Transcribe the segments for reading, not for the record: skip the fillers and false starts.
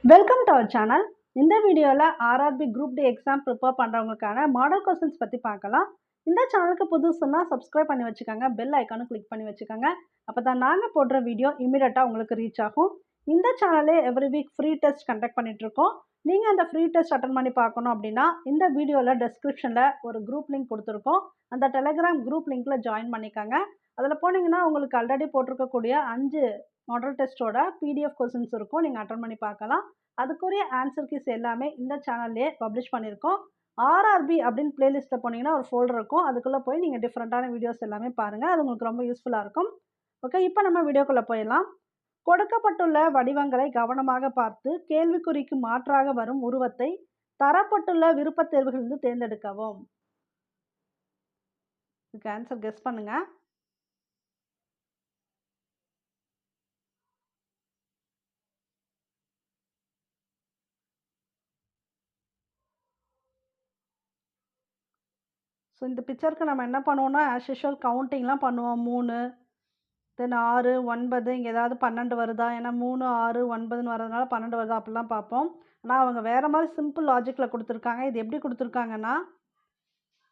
Welcome to our channel. இந்த வீடியோவில் RRB group D exam prepare பண்ணுறவங்களுக்கான மாடல் கொஸ்டின்ஸ் பற்றி பார்க்கலாம். இந்த சேனலுக்கு புதுசுன்னா சப்ஸ்கிரைப் பண்ணி வச்சுக்கோங்க, பெல் ஐக்கானும் கிளிக் பண்ணி வச்சுக்கோங்க. அப்போ தான் நாங்கள் போடுற வீடியோ இமீடியட்டாக உங்களுக்கு ரீச் ஆகும். இந்த சேனலே every week free test conduct பண்ணிகிட்ருக்கோம். நீங்கள் அந்த ஃப்ரீ டெஸ்ட் அட்டன் பண்ணி பார்க்கணும் அப்படின்னா இந்த வீடியோவில் டெஸ்கிரிப்ஷனில் ஒரு குரூப் லிங்க் கொடுத்துருக்கோம். அந்த டெலிகிராம் குரூப் லிங்க்கில் ஜாயின் பண்ணிக்கோங்க. அதில் போனீங்கன்னா உங்களுக்கு ஆல்ரெடி போட்டிருக்கக்கூடிய 5 மாடல் டெஸ்ட்டோட PDF கொஸ்டின்ஸ் இருக்கும். நீங்கள் அட்டன் பண்ணி பார்க்கலாம். அதுக்குரிய ஆன்சர் கீஸ் எல்லாமே இந்த சேனல்லே பப்ளிஷ் பண்ணியிருக்கோம். ஆர்ஆர்பி அப்படின்னு பிளேலிஸ்ட்டில் போனீங்கன்னா ஒரு ஃபோல்டர் இருக்கும். அதுக்குள்ளே போய் நீங்கள் டிஃப்ரெண்ட்டான வீடியோஸ் எல்லாமே பாருங்கள். அது உங்களுக்கு ரொம்ப யூஸ்ஃபுல்லாக இருக்கும். ஓகே, இப்போ நம்ம வீடியோக்குள்ளே போயிடலாம். கொடுக்கப்பட்டுள்ள வடிவங்களை கவனமாக பார்த்து கேள்விக்குறிக்கு மாற்றாக வரும் உருவத்தை தரப்பட்டுள்ள விருப்பத் தேர்வுகளிலிருந்து தேர்ந்தெடுக்கவும். இதுக்கு ஆன்சர் கெஸ் பண்ணுங்க. ஸோ இந்த பிக்சருக்கு நம்ம என்ன பண்ணுவோம்னா ஆஸ் யூஷுவல் கவுண்டிங்லாம் பண்ணுவோம். 3 தென் 6 9 இங்கே ஏதாவது 12 வருதா, ஏன்னா 3 6 9ன்னு வரதுனால 12 வருதா அப்படிலாம் பார்ப்போம். ஆனால் அவங்க வேறு மாதிரி சிம்பிள் லாஜிக்கில் கொடுத்துருக்காங்க. இது எப்படி கொடுத்துருக்காங்கன்னா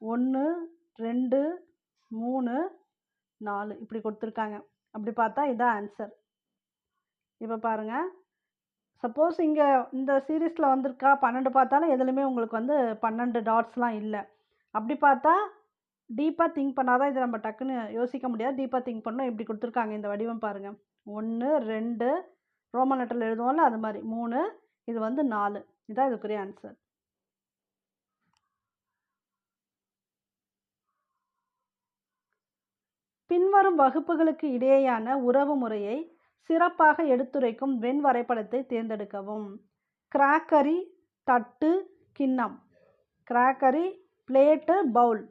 1 2 3 4 இப்படி கொடுத்துருக்காங்க. அப்படி பார்த்தா இதான் ஆன்சர். இப்போ பாருங்கள், சப்போஸ் இங்கே இந்த சீரீஸில் வந்திருக்கா 12 பார்த்தாலும் எதுலையுமே உங்களுக்கு வந்து 12 டாட்ஸ்லாம் இல்லை. அப்படி பார்த்தா டீப்பாக திங்க் பண்ணாதான் இதை நம்ம டக்குன்னு யோசிக்க முடியாது. டீப்பாக திங்க் பண்ணோம். இப்படி கொடுத்துருக்காங்க இந்த வடிவம் பாருங்கள். 1 2 ரோமன் லெட்டரில் எழுதுவோம்ல அது மாதிரி 3, இது வந்து 4. இதுதான் இதுக்குரிய ஆன்சர். பின்வரும் வகுப்புகளுக்கு இடையேயான உறவு முறையை சிறப்பாக எடுத்துரைக்கும் வெண் வரைபடத்தை தேர்ந்தெடுக்கவும். கிராக்கரி, தட்டு, கிண்ணம். Crockery, plate, bowl.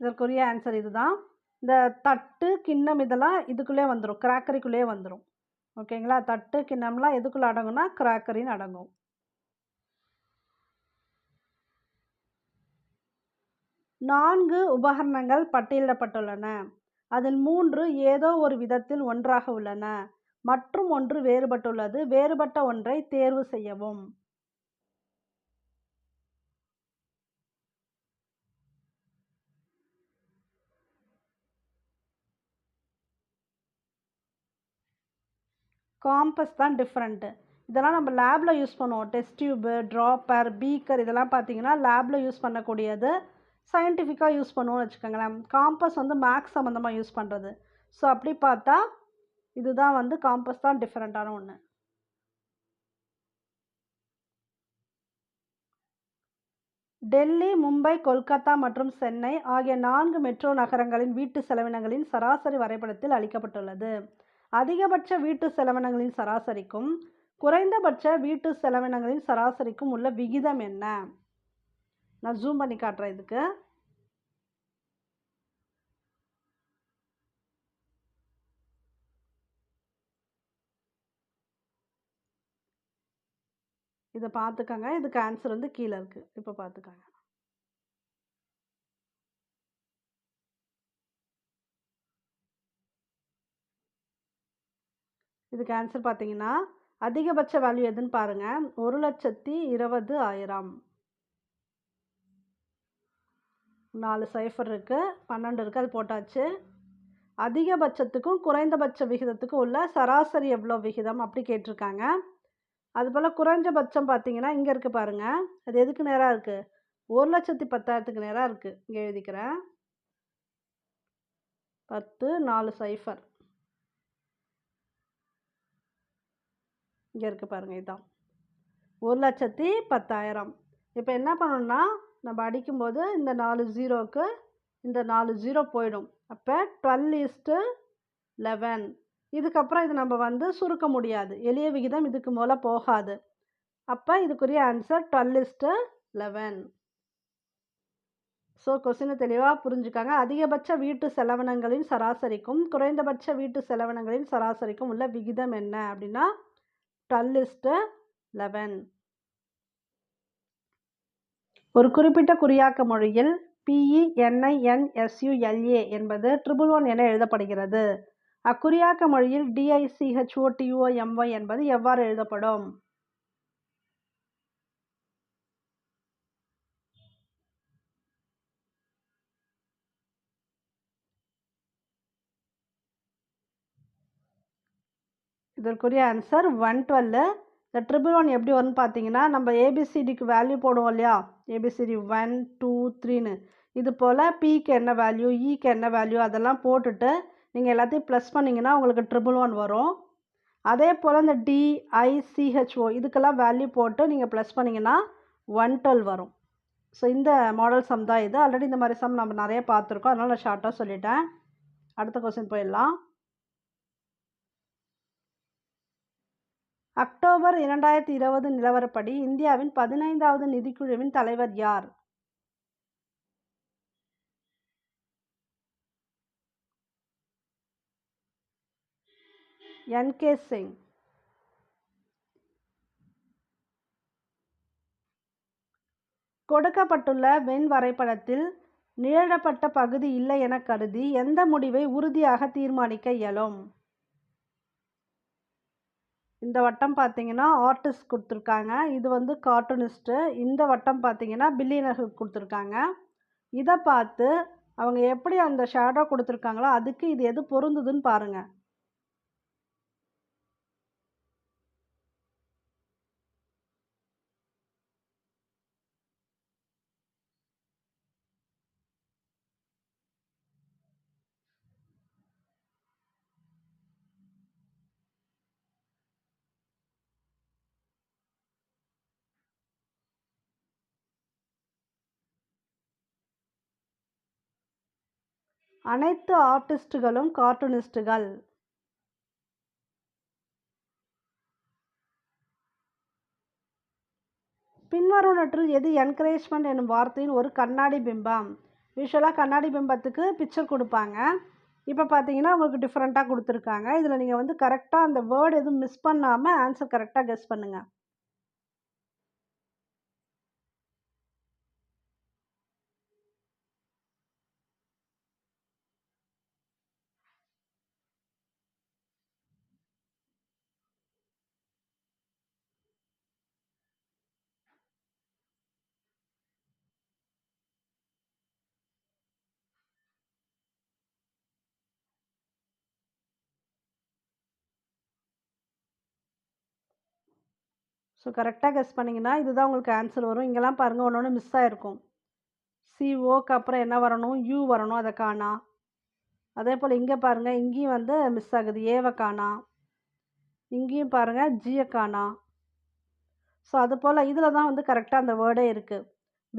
இதற்குரிய ஆன்சர் இதுதான். இந்த தட்டு கிண்ணம் இதெல்லாம் இதுக்குள்ளே வந்துடும், கிராக்கரிக்குள்ளே வந்துடும். ஓகேங்களா, தட்டு கிண்ணம்லாம் எதுக்குள்ளே அடங்கும்னா கிராக்கரின்னு அடங்கும். நான்கு உபகரணங்கள் பட்டியலிடப்பட்டுள்ளன. அதில் 3 ஏதோ ஒரு விதத்தில் ஒன்றாக உள்ளன மற்றும் ஒன்று வேறுபட்டுள்ளது. வேறுபட்ட ஒன்றை தேர்வு செய்யவும். காம்பஸ் தான் டிஃப்ரெண்ட்டு. இதெல்லாம் நம்ம லேபில் யூஸ் பண்ணுவோம். டெஸ்ட் டியூபு, ட்ராப்பர், பீக்கர் இதெல்லாம் பார்த்தீங்கன்னா லேபில் யூஸ் பண்ணக்கூடியது. சயின்டிஃபிக்காக யூஸ் பண்ணுவோம்னு வச்சுக்கோங்களேன். காம்பஸ் வந்து மேக்ஸ் சம்மந்தமாக யூஸ் பண்ணுறது. ஸோ அப்படி பார்த்தா இதுதான் வந்து காம்பஸ் தான் டிஃப்ரெண்ட்டான ஒன்று. டெல்லி, மும்பை, கொல்கத்தா மற்றும் சென்னை ஆகிய 4 மெட்ரோ நகரங்களின் வீட்டு செலவினங்களின் சராசரி வரைபடத்தில் அளிக்கப்பட்டுள்ளது. அதிகபட்ச வீட்டு செலவினங்களின் சராசரிக்கும் குறைந்தபட்ச வீட்டு செலவினங்களின் சராசரிக்கும் உள்ள விகிதம் என்ன? நான் ஜூம் பண்ணி காட்டுறேன். இதுக்கு இதை பார்த்துக்கங்க. இதுக்கு ஆன்சர் வந்து கீழே இருக்குது. இப்போ பார்த்துக்கங்க. இதுக்கு ஆன்சர் பார்த்தீங்கன்னா அதிகபட்ச வேல்யூ எதுன்னு பாருங்கள். 1,20,000. 4 சைஃபர் இருக்குது, 12 இருக்குது, அது போட்டாச்சு. அதிகபட்சத்துக்கும் குறைந்தபட்ச விகிதத்துக்கும் உள்ள சராசரி எவ்வளோ விகிதம் அப்படி கேட்டிருக்காங்க. அதுபோல் குறைஞ்சபட்சம் பார்த்தீங்கன்னா இங்கே இருக்குது பாருங்கள். அது எதுக்கு நேராக இருக்குது? 1,10,000க்கு நேராக இருக்குது. இங்கே எழுதிக்கிறேன். 10 4 சைஃபர் இங்கே இருக்குது பாருங்கள். இதுதான் 1,10,000. இப்போ என்ன பண்ணணும்னா நம்ம அடிக்கும்போது இந்த 4 ஜீரோவுக்கு இந்த 4 ஜீரோ போயிடும். அப்போ 12:11. இதுக்கப்புறம் இது நம்ம வந்து சுருக்க முடியாது. எளிய விகிதம் இதுக்கு மேலே போகாது. அப்போ இதுக்குரிய ஆன்சர் 12:11. ஸோ கொஸ்டினை தெளிவாக புரிஞ்சுக்காங்க. அதிகபட்ச வீட்டு செலவினங்களின் சராசரிக்கும் குறைந்தபட்ச வீட்டு செலவினங்களின் சராசரிக்கும் உள்ள விகிதம் என்ன அப்படின்னா 12:11. ஒரு குறிப்பிட்ட குறியாக்க மொழியில் PENINSULA என்பது 111 என எழுதப்படுகிறது. அக்குறியாக்க மொழியில் DICHOTOMY என்பது எவ்வாறு எழுதப்படும்? இதற்குரிய ஆன்சர் 112. இந்த 111 எப்படி வரும்னு பார்த்தீங்கன்னா, நம்ம ஏபிசிடிக்கு வேல்யூ போடுவோம் இல்லையா, ஏபிசிடி 1 2 3ன்னு, இது போல் பிக்கு என்ன வேல்யூ, இக்கு என்ன வேல்யூ அதெல்லாம் போட்டுட்டு நீங்கள் எல்லாத்தையும் ப்ளஸ் பண்ணிங்கன்னா உங்களுக்கு 111 வரும். அதே போல் இந்த DICHO இதுக்கெல்லாம் வேல்யூ போட்டு நீங்கள் ப்ளஸ் பண்ணிங்கன்னா 112 வரும். ஸோ இந்த மாடல் சம் தான் இது. ஆல்ரெடி இந்த மாதிரி சம் நம்ம நிறைய பார்த்துருக்கோம், அதனால் நான் ஷார்ட்டாக சொல்லிட்டேன். அடுத்த கொஸ்டின் போயிடலாம். அக்டோபர் 2020 நிலவரப்படி இந்தியாவின் 15வது நிதிக்குழுவின் தலைவர் யார்? NK சிங். கொடுக்கப்பட்டுள்ள வெண் வரைபடத்தில் நிழலிடப்பட்ட பகுதி இல்லை என கருதி எந்த முடிவை உறுதியாக தீர்மானிக்க இயலும்? இந்த வட்டம் பார்த்தீங்கன்னா ஆர்டிஸ்ட் கொடுத்துருக்காங்க, இது வந்து கார்ட்டூனிஸ்ட்டு. இந்த வட்டம் பார்த்தீங்கன்னா பில்லியனர்கள் கொடுத்துருக்காங்க. இதை பார்த்து அவங்க எப்படி அந்த ஷேடோ கொடுத்துருக்காங்களோ அதுக்கு இது எது பொருந்துதுன்னு பாருங்கள். அனைத்து ஆர்டிஸ்டுகளும் கார்ட்டூனிஸ்டுகள். பின்வருவனற்றுள் எது என்கரேஜ்மெண்ட் என்னும் வார்த்தையின் ஒரு கண்ணாடி பிம்பம்? யூஸ்வலாக கண்ணாடி பிம்பத்துக்கு பிக்சர் கொடுப்பாங்க. இப்போ பார்த்தீங்கன்னா உங்களுக்கு டிஃப்ரெண்ட்டாக கொடுத்துருக்காங்க. இதில் நீங்கள் வந்து கரெக்டாக அந்த வேர்டு எதுவும் மிஸ் பண்ணாமல் ஆன்சர் கரெக்டாக கெஸ் பண்ணுங்கள். ஸோ கரெக்டாக கெஸ் பண்ணிங்கன்னா இதுதான் உங்களுக்கு ஆன்சர் வரும். இங்கெல்லாம் பாருங்கள் ஒன்று ஒன்று மிஸ் ஆகிருக்கும். சிஓக்கு அப்புறம் என்ன வரணும், யூ வரணும், அதை காணா. அதே போல் இங்கே பாருங்கள், இங்கேயும் வந்து மிஸ் ஆகுது, ஏவை காணா. இங்கேயும் பாருங்கள் ஜியை காணா. ஸோ அது போல் இதில் தான் வந்து கரெக்டாக அந்த வேர்டே இருக்குது.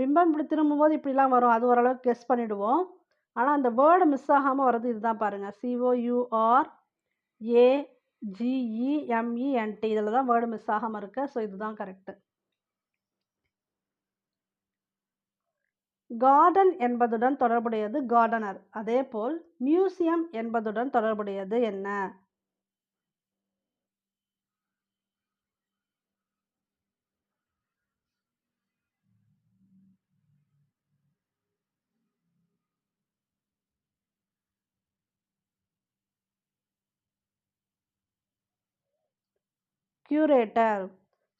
பிம்பம் இப்படி திரும்பும்போது இப்படிலாம் வரும், அது ஓரளவுக்கு கெஸ் பண்ணிவிடுவோம். ஆனால் அந்த வேர்டு மிஸ் ஆகாமல் வர்றது இதுதான் பாருங்கள், COURAGEMENT. இதில் தான் வேர்டு மிஸ் ஆகாமல் இருக்குது. ஸோ இதுதான் கரெக்டு. கார்டன் என்பதுடன் தொடர்புடையது கார்டனர். அதேபோல் மியூசியம் என்பதுடன் தொடர்புடையது என்ன? கியூரேட்டர்.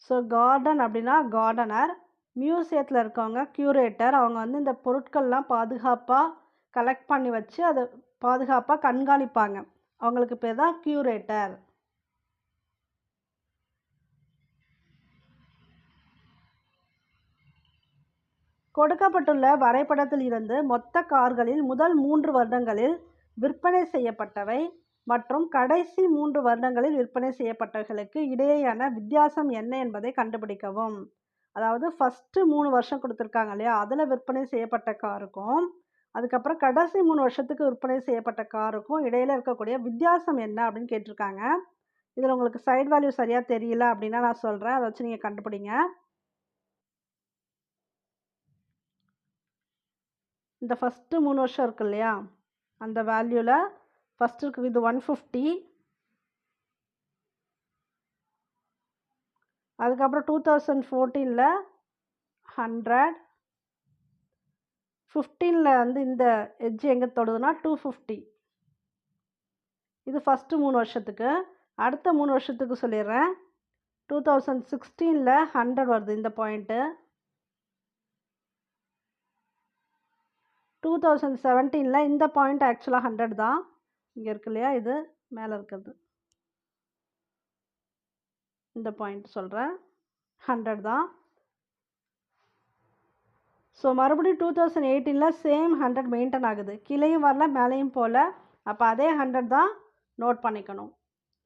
ஸோ கார்டன் அப்படின்னா கார்டனர், மியூசியத்தில் இருக்கவங்க கியூரேட்டர். அவங்க வந்து இந்த பொருட்கள்லாம் பாதுகாப்பாக கலெக்ட் பண்ணி வச்சு அதை பாதுகாப்பாக கண்காணிப்பாங்க. அவங்களுக்கு பேர் தான் கியூரேட்டர். கொடுக்கப்பட்டுள்ள வரைபடத்தில் இருந்து மொத்த கார்களில் முதல் 3 வருடங்களில் விற்பனை செய்யப்பட்டவை மற்றும் கடைசி 3 வருடங்களில் விற்பனை செய்யப்பட்டவைகளுக்கு இடையேயான வித்தியாசம் என்ன என்பதை கண்டுபிடிக்கவும். அதாவது ஃபஸ்ட்டு 3 வருஷம் கொடுத்துருக்காங்க இல்லையா, அதில் விற்பனை செய்யப்பட்ட காருக்கும் அதுக்கப்புறம் கடைசி 3 வருஷத்துக்கு விற்பனை செய்யப்பட்ட காருக்கும் இடையில இருக்கக்கூடிய வித்தியாசம் என்ன அப்படின்னு கேட்டிருக்காங்க. இதில் உங்களுக்கு சைடு வேல்யூ சரியாக தெரியல அப்படின்னா நான் சொல்கிறேன், அதை வச்சு நீங்கள் கண்டுபிடிங்க. இந்த ஃபஸ்ட்டு 3 வருஷம் இருக்கு இல்லையா, அந்த வேல்யூவில் ஃபஸ்ட்டு இருக்குது இது 150. அதுக்கப்புறம் 2014 100, 15ல் வந்து இந்த எட்ஜ் எங்கே தொடுதுன்னா 250. இது ஃபஸ்ட்டு 3 வருஷத்துக்கு. அடுத்த 3 வருஷத்துக்கு சொல்லிடுறேன். 2016ல் 100 வருது இந்த பாயிண்ட்டு. 2017ல் இந்த பாயிண்ட் ஆக்சுவலாக 100 தான். இங்கே இருக்கு இல்லையா, இது மேலே இருக்கிறது. இந்த பாயிண்ட் சொல்கிறேன், 100 தான். ஸோ மறுபடியும் 2018ல் சேம் 100 மெயின்டைன் ஆகுது. கீழேயும் வரல, மேலேயும் போகல. அப்போ அதே 100 தான் நோட் பண்ணிக்கணும்.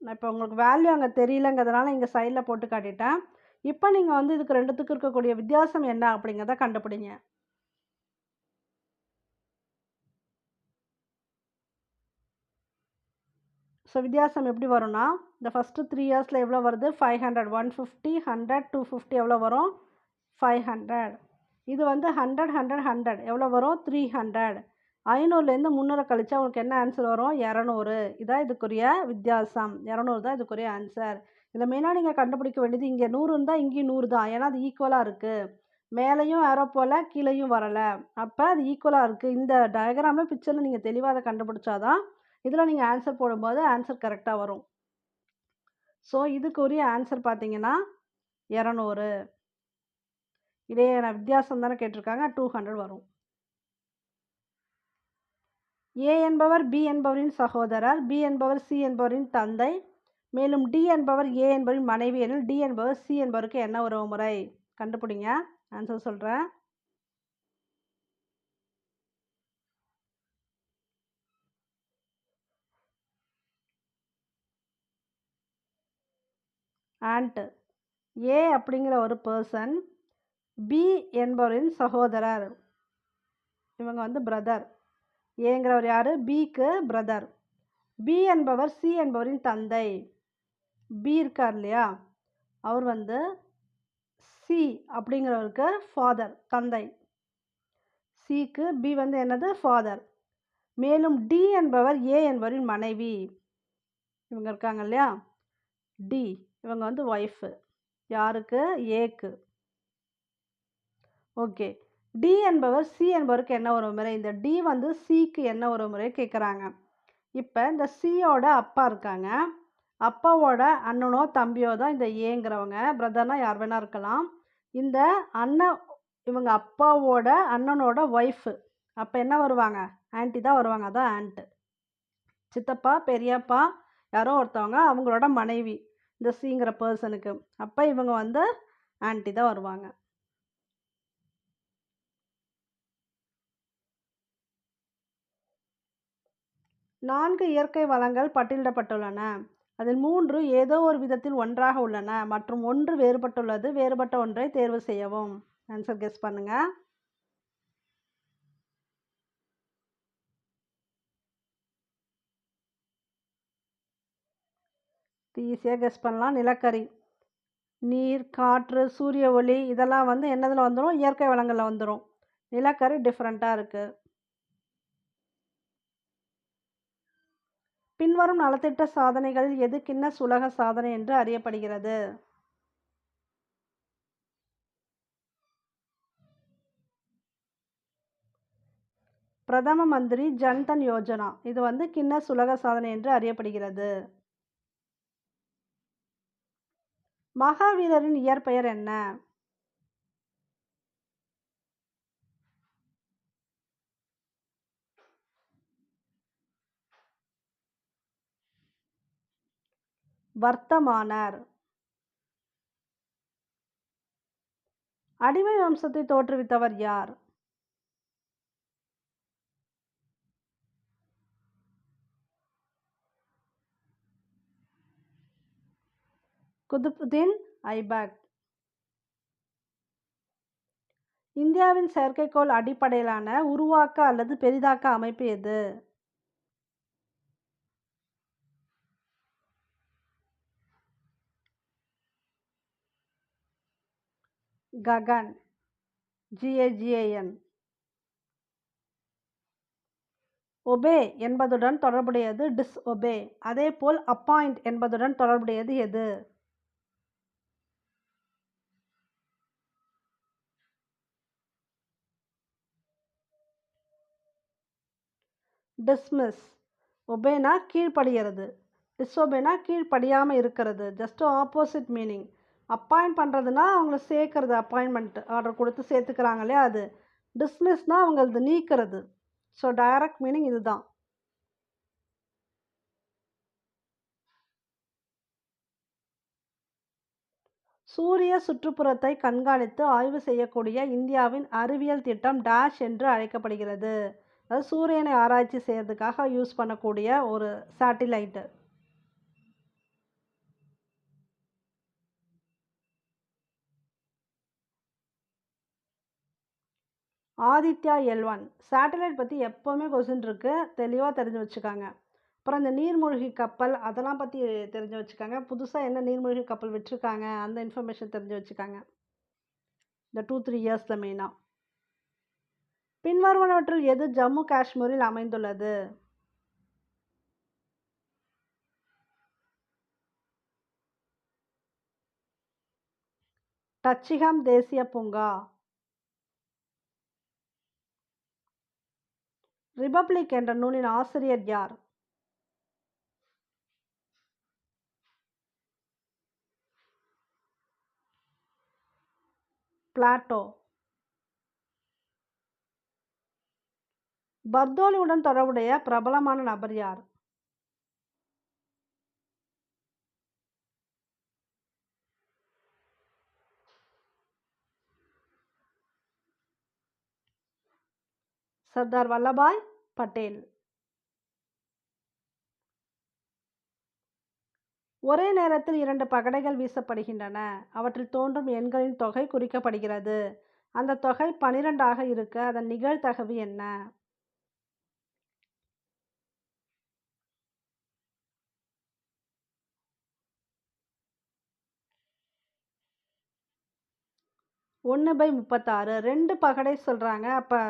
நான் இப்போ உங்களுக்கு வேல்யூ அங்கே தெரியலங்கிறதுனால இங்கே சைடில் போட்டு காட்டிட்டேன். இப்போ நீங்கள் வந்து இதுக்கு ரெண்டுத்துக்கு இருக்கக்கூடிய வித்தியாசம் என்ன அப்படிங்கிறத கண்டுபிடிங்க. ஸோ வித்தியாசம் எப்படி வரும்னா, இந்த ஃபஸ்ட்டு 3 இயர்ஸில் எவ்வளோ வருது? 500, 150, 100, 250 எவ்வளோ வரும்? 500. இது வந்து 100, 100, 100 எவ்வளோ வரும்? 300. 500லேருந்து 300 கழிச்சா உங்களுக்கு என்ன ஆன்சர் வரும்? 200. இதான் இதுக்குரிய வித்தியாசம். 200 தான் இதுக்குரிய ஆன்சர். இதில் மெயினாக நீங்கள் கண்டுபிடிக்க வேண்டியது, இங்கே 100 இருந்தால் இங்கேயும் 100 தான். ஏன்னா அது ஈக்குவலாக இருக்குது. மேலேயும் ஏரோ போல், கீழேயும் வரலை. அப்போ அது ஈக்குவலாக இருக்குது. இந்த டயக்ராமில் பிக்சரில் நீங்கள் தெளிவாக அதை கண்டுபிடிச்சாதான் இதில் நீங்கள் ஆன்சர் போடும்போது ஆன்சர் கரெக்டாக வரும். ஸோ இதுக்குரிய ஆன்சர் பார்த்தீங்கன்னா 200. இடையேயான வித்தியாசம் தானே கேட்டிருக்காங்க, 200 வரும். ஏ என்பவர் பி என்பவரின் சகோதரர், பி என்பவர் சி என்பவரின் தந்தை, மேலும் டி என்பவர் ஏ என்பவரின் மனைவி எனில் டி என்பவர் சி என்பவருக்கு என்ன உறவு முறை? கண்டுபிடிங்க. ஆன்சர் சொல்கிறேன். ஆண்ட். ஏ அப்படிங்கிற ஒரு பர்சன் பி என்பவரின் சகோதரர். இவங்க வந்து பிரதர். ஏங்கிறவர் யார்? பிக்கு பிரதர். பி என்பவர் சி என்பவரின் தந்தை. பி இருக்கார் இல்லையா, அவர் வந்து சி அப்படிங்கிறவருக்கு ஃபாதர், தந்தை. சிக்கு பி வந்து என்னது? ஃபாதர். மேலும் டி என்பவர் ஏ என்பவரின் மனைவி. இவங்க இருக்காங்க இல்லையா, டி, இவங்க வந்து ஒய்ஃபு. யாருக்கு? ஏக்கு. ஓகே. டி என்பவர் சி என்பவருக்கு என்ன உறவு முறை? இந்த டி வந்து சிக்கு என்ன உறவு முறை கேட்குறாங்க. இப்போ இந்த சியோட அப்பா இருக்காங்க. அப்பாவோட அண்ணனோ தம்பியோ தான் இந்த ஏங்கிறவங்க. பிரதர்னா யார் வேணா இருக்கலாம். இந்த அண்ணன், இவங்க அப்பாவோட அண்ணனோட ஒய்ஃபு. அப்போ என்ன வருவாங்க? ஆன்ட்டி தான் வருவாங்க. அதான் ஆண்ட்டு. சித்தப்பா, பெரியப்பா யாரோ ஒருத்தவங்க, அவங்களோட மனைவி இந்த சிங்கிற பர்சனுக்கு. அப்போ இவங்க வந்து ஆன்ட்டி தான் வருவாங்க. 4 இயற்கை வளங்கள் பட்டியலிடப்பட்டுள்ளன. அதில் 3 ஏதோ ஒரு விதத்தில் ஒன்றாக உள்ளன மற்றும் 1 வேறுபட்டுள்ளது. வேறுபட்ட ஒன்றை தேர்வு செய்யவும். ஆன்சர் கெஸ் பண்ணுங்க. ஈஸியாக கெஸ் பண்ணலாம். நிலக்கரி, நீர், காற்று, சூரிய ஒளி இதெல்லாம் வந்து என்னதில் வந்துடும்? இயற்கை வளங்களில் வந்துடும். நிலக்கரி டிஃப்ரெண்ட்டாக இருக்குது. பின்வரும் நலத்திட்ட சாதனைகளில் எது கின்னஸ் உலக சாதனை என்று அறியப்படுகிறது? பிரதம மந்திரி ஜன்தன் யோஜனா. இது வந்து கின்னஸ் உலக சாதனை என்று அறியப்படுகிறது. மகாவீரரின் இயற்பெயர் என்ன? வர்த்தமானர். அடிமை வம்சத்தை தோற்றுவித்தவர் யார்? குதுப்புதீன் ஐபக். இந்தியாவின் செயற்கைக்கோள் அடிப்படையிலான உருவாக்க அல்லது பெரிதாக்க அமைப்பு எது? ககன், GAGAN. ஒபே என்பதுடன் தொடர்புடையது டிஸ்ஒபே. அதேபோல் அப்பாயிண்ட் என்பதுடன் தொடர்புடையது எது? டிஸ்மிஸ். ஒபேனா கீழ்ப்படுகிறது. டிஸ்ஒபேனா கீழ்ப்படியாமல் இருக்கிறது. Just opposite meaning. அப்பாயிண்ட் பண்ணுறதுனா அவங்கள சேர்க்கறது, அப்பாயின்மெண்ட் ஆர்டர் கொடுத்து சேர்த்துக்கிறாங்க இல்லையா அது. டிஸ்மிஸ்னால் அவங்களது நீக்கிறது. ஸோ டைரக்ட் மீனிங் இதுதான். சூரிய சுற்றுப்புறத்தை கண்காணித்து ஆய்வு செய்யக்கூடிய இந்தியாவின் அறிவியல் திட்டம் டேஷ் என்று அழைக்கப்படுகிறது. அதாவது சூரியனை ஆராய்ச்சி செய்யறதுக்காக யூஸ் பண்ணக்கூடிய ஒரு சேட்டிலைட்டு. ஆதித்யா L1 சேட்டலைட் பற்றி எப்போவுமே கொஸ்டின் இருக்கு, தெளிவாக தெரிஞ்சு வச்சுக்காங்க. அப்புறம் இந்த நீர்மூழ்கி கப்பல் அதெல்லாம் பற்றி தெரிஞ்சு வச்சுக்காங்க. புதுசாக என்ன நீர்மூழ்கி கப்பல் விட்டுருக்காங்க அந்த இன்ஃபர்மேஷன் தெரிஞ்சு வச்சுக்காங்க இந்த 2-3 இயர்ஸில் மெயினாக. பின்வருவனவற்றில் எது ஜம்மு காஷ்மீரில் அமைந்துள்ளது? டச்சிகம் தேசிய பூங்கா. ரிபப்ளிக் என்ற நூலின் ஆசிரியர் யார்? பிளாட்டோ. பர்தோலியுடன் தொடர்புடைய பிரபலமான நபர் யார்? சர்தார் வல்லபாய் பட்டேல். ஒரே நேரத்தில் 2 பகடைகள் வீசப்படுகின்றன. அவற்றில் தோன்றும் எண்களின் தொகை குறிக்கப்படுகிறது. அந்த தொகை 12 இருக்க அதன் நிகழ்தகவு என்ன? ஒன்று பை 36. 2 பகடை சொல்கிறாங்க. அப்போ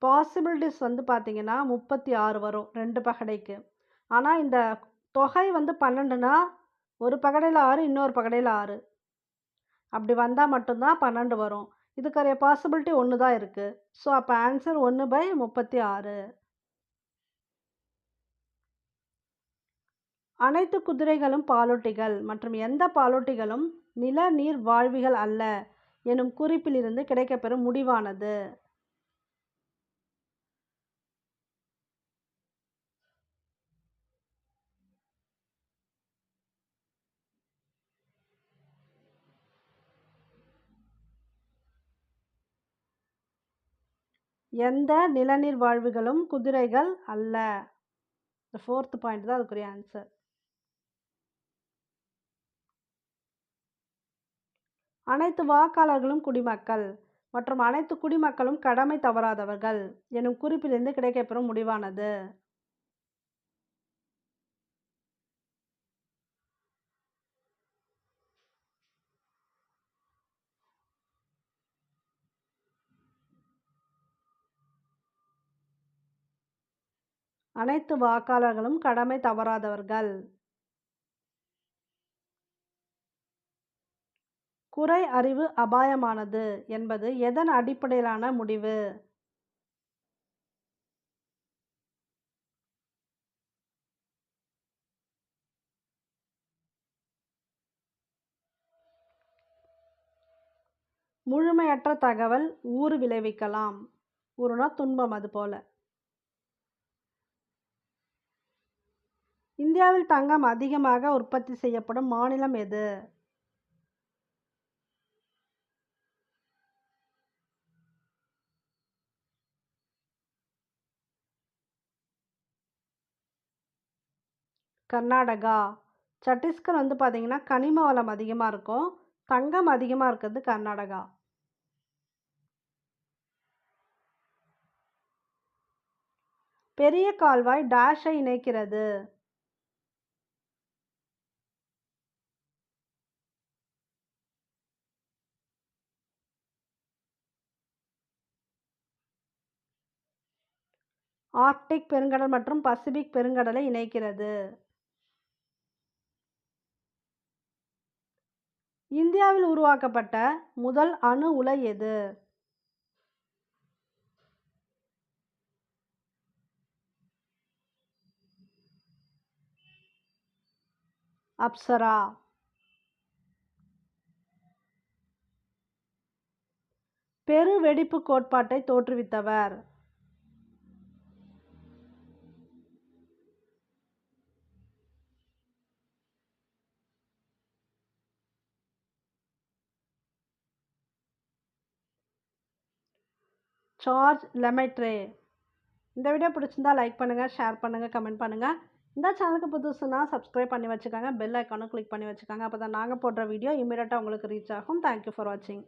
பாசிபிலிட்டிஸ் பார்த்தீங்கன்னா 36 வரும் 2 பகடைக்கு. ஆனால் இந்த தொகை 12னா ஒரு பகடையில் 6, இன்னொரு பகடையில் 6. அப்படி வந்தால் மட்டும்தான் 12 வரும். இதுக்குரிய பாசிபிலிட்டி 1 தான் இருக்குது. ஸோ அப்போ ஆன்சர் 1 பை 36. அனைத்து குதிரைகளும் பாலூட்டிகள் மற்றும் எந்த பாலூட்டிகளும் நில நீர் வாழ்விகள் அல்ல எனும் குறிப்பிலிருந்து கிடைக்கப்பெறும் முடிவானது? எந்த நிலநீர் வாழ்வுகளும் குதிரைகள் அல்ல. இந்த 4th பாயிண்ட் தான் அதுக்குரிய ஆன்சர். அனைத்து வாக்காளர்களும் குடிமக்கள் மற்றும் அனைத்து குடிமக்களும் கடமை தவறாதவர்கள் எனும் குறிப்பிலிருந்து கிடைக்கப்பெறும் முடிவானது? அனைத்து வாக்காளர்களும் கடமை தவறாதவர்கள். குறை அறிவு அபாயமானது என்பது எதன் அடிப்படையிலான முடிவு? முழுமையற்ற தகவல் ஊறு விளைவிக்கலாம். ஊறுனா துன்பம், அது போல. இந்தியாவில் தங்கம் அதிகமாக உற்பத்தி செய்யப்படும் மாநிலம் எது? கர்நாடகா. சத்தீஸ்கர் பார்த்தீங்கன்னா கனிம வளம் அதிகமாக இருக்கும். தங்கம் அதிகமாக இருக்கிறது கர்நாடகா. பெரிய கால்வாய் டேஷை இணைக்கிறது? ஆர்க்டிக் பெருங்கடல் மற்றும் பசிபிக் பெருங்கடலை இணைக்கிறது. இந்தியாவில் உருவாக்கப்பட்ட முதல் அணு உலை எது? அப்சரா. பெரு வெடிப்பு கோட்பாட்டை தோற்றுவித்தவர். சார்ஜ் லெமைட்ரே. இந்த வீடியோ பிடிச்சிருந்தா லைக் பண்ணுங்கள், ஷேர் பண்ணுங்கள், கமெண்ட் பண்ணுங்கள். இந்த சேனலுக்கு புதுசுனா சப்ஸ்கிரைப் பண்ணி வச்சுக்கோங்க, பெல் ஐக்கானும் கிளிக் பண்ணி வச்சுக்கோங்க. அப்போ தான் நாங்கள் போடுற வீடியோ இமீடியட்டாக உங்களுக்கு ரீச் ஆகும். தேங்க்யூ ஃபார் வாட்சிங்.